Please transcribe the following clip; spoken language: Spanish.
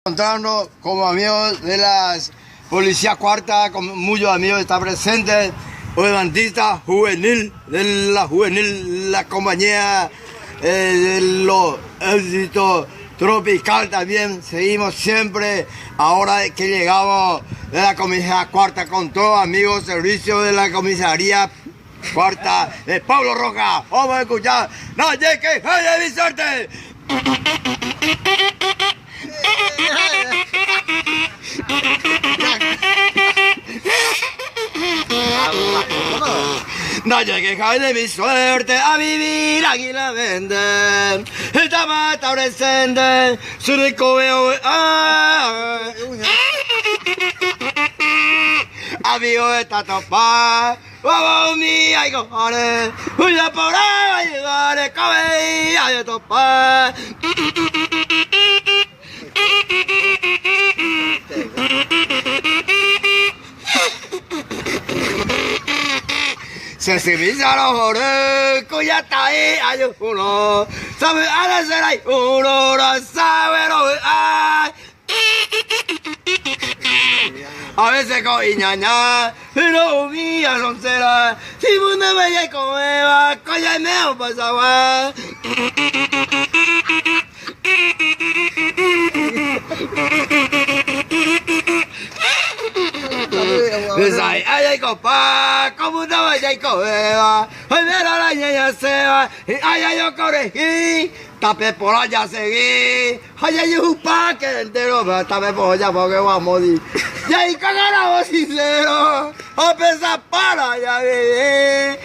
Encontrarnos como amigos de las Policía Cuarta, con muchos amigos están presentes, hoy bandista juvenil, la compañía de los éxitos tropical también, seguimos siempre, ahora que llegamos de la comisaría Cuarta con todos amigos, servicio de la comisaría Cuarta de Pablo Roca, vamos a escuchar, no llegue, ¡ay, mi suerte! No llegué de mi suerte a vivir aquí la venden. El tamata presente, su rico veo. Amigo de Tatopa, vamos mía y cojones. Una por ahí llegaré, cabella de topa. Se civilizaron los orecos, ya está ahí, hay uno. Sabe a la cera hay uno, no sabe lo que hay. A veces con ñaña, pero mía son cera. Si mundo me y comeba, coña y meo pasaba. Ay, ay, compa, como una vaya y comeba. Ay, mira la ñaña se va. Ay, ay, yo corregí. Tapé por allá seguí. Ay, ay, un paque entero. Tapé por allá porque voy a morir. Y ahí cagaramos sincero. A pesar para allá vivir.